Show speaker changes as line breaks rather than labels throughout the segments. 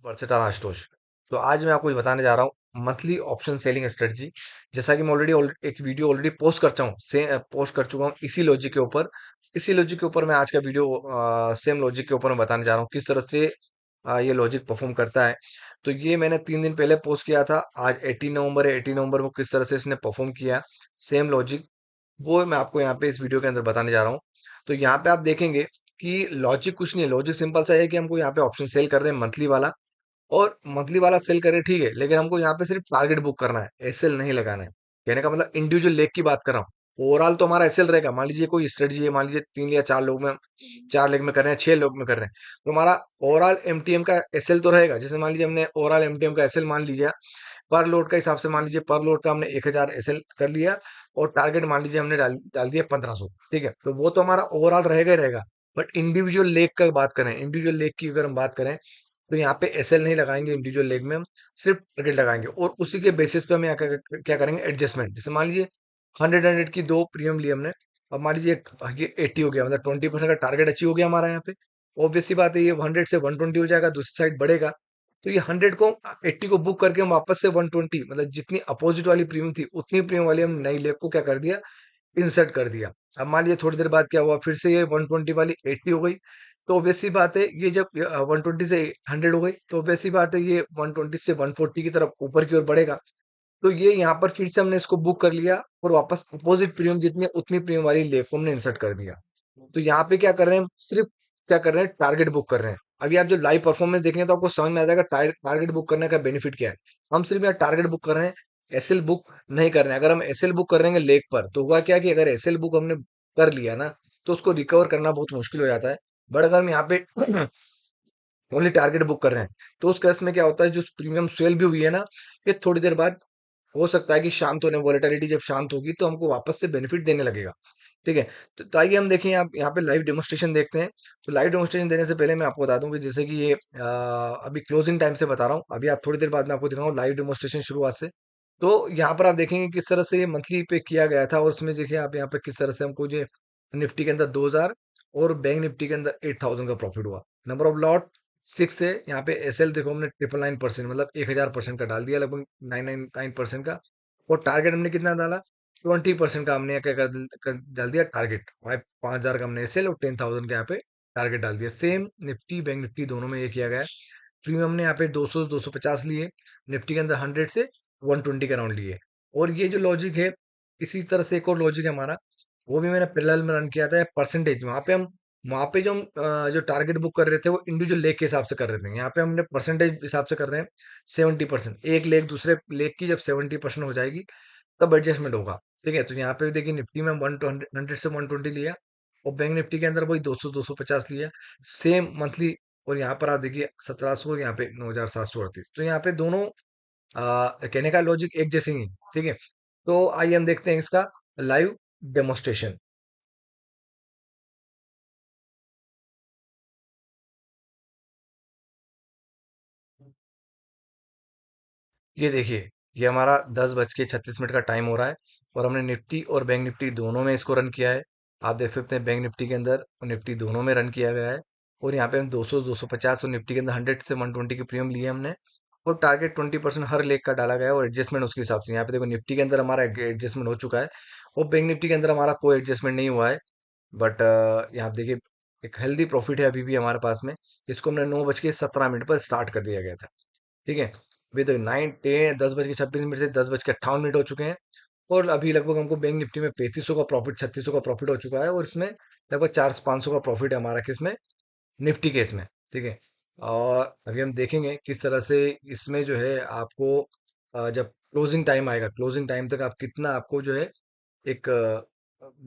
Versatile Ashutosh. तो आज मैं आपको ये बताने जा रहा हूँ मंथली ऑप्शन सेलिंग स्ट्रेटजी। जैसा कि मैं ऑलरेडी एक वीडियो ऑलरेडी पोस्ट कर चुका हूँ से पोस्ट कर चुका हूँ इसी लॉजिक के ऊपर। इसी लॉजिक के ऊपर मैं आज का वीडियो सेम लॉजिक के ऊपर मैं बताने जा रहा हूँ किस तरह से ये लॉजिक परफॉर्म करता है। तो ये मैंने 3 दिन पहले पोस्ट किया था। आज 18 नवंबर है। 18 नवंबर को किस तरह से इसने परफॉर्म किया सेम लॉजिक, वो मैं आपको यहाँ पे इस वीडियो के अंदर बताने जा रहा हूँ। तो यहाँ पे आप देखेंगे कि लॉजिक कुछ नहीं है। लॉजिक सिंपल सा है कि हमको यहाँ पे ऑप्शन सेल कर रहे हैं मंथली वाला, और मंथली वाला सेल करे ठीक है, लेकिन हमको यहाँ पे सिर्फ टारगेट बुक करना है, एसएल नहीं लगाना है। कहने का मतलब इंडिविजुअल लेग की बात कर रहा हूँ। ओवरऑल तो हमारा एसएल रहेगा। मान लीजिए कोई स्ट्रेटजी है, मान लीजिए 3 या 4 लोग में, 4 लेग में कर रहे हैं, 6 लोग में कर रहे हैं, तो हमारा ओवरऑल एमटीएम का एसएल तो रहेगा। जैसे मान लीजिए हमने ओवरऑल एमटीएम का एसएल मान लीजिए पर लोड का हिसाब से, मान लीजिए पर लोड का हमने 1000 एसएल कर लिया, और टारगेट मान लीजिए हमने डाल डाल दिया 1500। ठीक है, तो वो तो हमारा ओवरऑल रहेगा ही रहेगा। बट इंडिविजुअल लेग का बात करें, इंडिविजुअल लेग की अगर हम बात करें, तो यहाँ पे एसएल नहीं लगाएंगे। इंडिविजुअल लेग में हम सिर्फ टारगेट लगाएंगे, और उसी के बेसिस पे हम यहाँ क्या करेंगे, एडजस्टमेंट। जैसे मान लीजिए 100 की दो प्रीमियम लिए हमने, अब मान लीजिए ये 80 हो गया, मतलब 20% का टारगेट अचीव हो गया हमारा यहाँ पे। ऑब्वियस सी बात है, ये 100 से 120 हो जाएगा, दूसरी साइड बढ़ेगा। तो ये 100 को 80 को बुक करके हम वापस से 120, मतलब जितनी अपोजिट वाली प्रीमियम थी उतनी प्रीमियम वाली हम नई लेग को क्या कर दिया, इंसर्ट कर दिया। अब मान लीजिए थोड़ी देर बाद क्या हुआ, फिर से ये 120 वाली 80 हो गई। तो ऑब्वियस सी बात है, ये जब 120 से 100 हो गई, तो ऑब्वियस सी बात है ये 120 से 140 की तरफ ऊपर की ओर बढ़ेगा। तो ये यहाँ पर फिर से हमने इसको बुक कर लिया, और वापस अपोजिट प्रीमियम जितनी है उतनी प्रीमियम वाली लेग को हमने इंसर्ट कर दिया। तो यहाँ पे क्या कर रहे हैं हम, सिर्फ क्या कर रहे हैं, टारगेट बुक कर रहे हैं। अभी आप जो लाइव परफॉर्मेंस देखेंगे तो आपको समझ में आ जाएगा टारगेट बुक करने का बेनिफिट क्या है। हम सिर्फ यहाँ टारगेट बुक कर रहे हैं, एसएल बुक नहीं कर रहे हैं। अगर हम एसएल बुक कर रहे हैं लेग पर, तो हुआ क्या कि अगर एसएल बुक हमने कर लिया ना, तो उसको रिकवर करना बहुत मुश्किल हो जाता है। बट अगर हम यहाँ पे ओनली टारगेट बुक कर रहे हैं, तो उस केस में क्या होता है, जो प्रीमियम सेल भी हुई है ना, ये थोड़ी देर बाद हो सकता है कि शांत होने, वॉलेटिलिटी जब शांत होगी तो हमको वापस से बेनिफिट देने लगेगा। ठीक है, तो आइए हम देखें, आप यहाँ पे लाइव डेमोस्ट्रेशन देखते हैं। तो लाइव डेमोस्ट्रेशन देने से पहले मैं आपको बता दूं कि जैसे कि ये अभी क्लोजिंग टाइम से बता रहा हूँ, अभी आप थोड़ी देर बाद मैं आपको दिखाऊंगा लाइव डेमोस्ट्रेशन शुरुआत से। तो यहाँ पर आप देखेंगे किस तरह से ये मंथली पे किया गया था, और उसमें देखिए आप यहाँ पे किस तरह से हमको ये निफ्टी के अंदर 2000 और बैंक निफ्टी के अंदर 8000 का प्रॉफिट हुआ। नंबर ऑफ लॉट 6 है। यहाँ पे एसएल देखो हमने 999%, मतलब 1000% का डाल दिया, लगभग 999% का। और टारगेट हमने कितना डाला, 20% का हमने क्या डाल दिया टारगेट। 5000 का हमने एसएल और 10,000 का यहाँ पे टारगेट डाल दिया। सेम निफ्टी बैंक निफ्टी दोनों में ये किया गया है। प्रीमियम हमने यहाँ पे 200 250 लिए, निफ्टी के अंदर 100 से 120 के राउंड लिए। और ये जो लॉजिक है, इसी तरह से एक और लॉजिक है हमारा, वो भी मैंने पैरेलल में रन किया था। परसेंटेज वहाँ पे जो हम जो टारगेट बुक कर रहे थे वो इंडिविजुअल लेग के हिसाब से कर रहे थे। यहाँ पे हमने परसेंटेज हिसाब से कर रहे हैं। 70%, एक लेग दूसरे लेग की जब 70% हो जाएगी, तब एडजस्टमेंट होगा। ठीक है, तो यहाँ पे देखिए निफ्टी में 100 से 120 लिया, और बैंक निफ्टी के अंदर वही 200 250 लिया, सेम मंथली। और यहाँ पर आप देखिए 1700, यहाँ पे 9738। तो यहाँ पे दोनों कहने का लॉजिक एक जैसे ही है। ठीक है, तो आइए हम देखते हैं इसका लाइव डेमोस्ट्रेशन। ये देखिए, ये हमारा 10:36 का टाइम हो रहा है, और हमने निफ्टी और बैंक निफ्टी दोनों में इसको रन किया है। आप देख सकते हैं बैंक निफ्टी के अंदर और निफ्टी दोनों में रन किया गया है। और यहाँ पे हम 200 250 और निफ्टी के अंदर 100 से 120 की प्रीमियम लिए हमने, और टारगेट 20% हर लेग का डाला गया है, और एडजस्टमेंट उसके हिसाब से। यहाँ पे देखो निफ्टी के अंदर हमारा एडजस्टमेंट हो चुका है, और बैंक निफ्टी के अंदर हमारा कोई एडजस्टमेंट नहीं हुआ है। बट यहाँ देखिए, एक हेल्दी प्रॉफिट है अभी भी हमारे पास में। इसको हमने 9:17 पर स्टार्ट कर दिया गया था। ठीक है, अभी तक 9 10 10:26 से 10:58 हो चुके हैं। और अभी लगभग हमको बैंक निफ्टी में 3500 का प्रॉफिट, 3600 का प्रॉफिट हो चुका है, और इसमें लगभग 400 500 का प्रॉफिट है हमारा किसमें, निफ्टी के इसमें। ठीक है, और अभी हम देखेंगे किस तरह से इसमें जो है आपको जब क्लोजिंग टाइम आएगा, क्लोजिंग टाइम तक आप कितना आपको जो है एक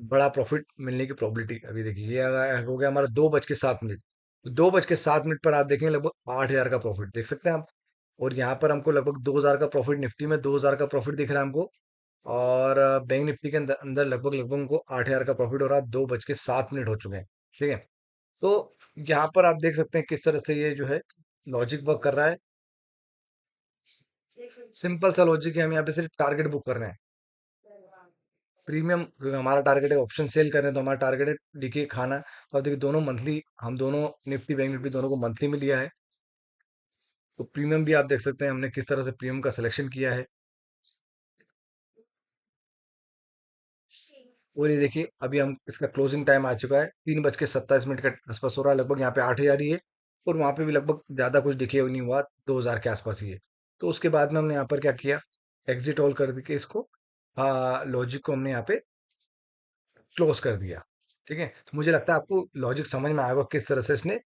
बड़ा प्रॉफिट मिलने की प्रोबेबिलिटी। अभी देखिए ये हो गया हमारा 2:07। तो 2:07 पर आप देखेंगे लगभग 8000 का प्रॉफिट देख सकते हैं आप। और यहाँ पर हमको लगभग 2000 का प्रॉफिट, निफ्टी में 2000 का प्रॉफिट दिख रहा है हमको। और बैंक निफ्टी के अंदर अंदर लगभग लगभग हमको 8000 का प्रॉफिट हो रहा है। 2:07 हो चुके हैं। ठीक है, तो यहाँ पर आप देख सकते हैं किस तरह से ये जो है लॉजिक वर्क कर रहा है। सिंपल सा लॉजिक है, हम यहाँ पे सिर्फ टारगेट बुक कर रहे हैं। प्रीमियम क्योंकि हमारा टारगेट है ऑप्शन सेल कर रहे हैं, तो हमारा टारगेट है देखिए खाना। तो अब देखिए दोनों मंथली, हम दोनों निफ्टी बैंक निफ्टी दोनों को मंथली में लिया है। तो प्रीमियम भी आप देख सकते हैं हमने किस तरह से प्रीमियम का सिलेक्शन किया है। और ये देखिए अभी हम इसका क्लोजिंग टाइम आ चुका है 3:27 के आसपास हो रहा है, लगभग यहाँ पे 8,000 ही है। और वहाँ पे भी लगभग ज़्यादा कुछ दिखे नहीं हुआ, 2,000 के आसपास ही है। तो उसके बाद में हमने यहाँ पर क्या किया, एग्जिट ऑल कर के इसको लॉजिक को हमने यहाँ पे क्लोज कर दिया। ठीक है, तो मुझे लगता है आपको लॉजिक समझ में आएगा किस तरह से इसने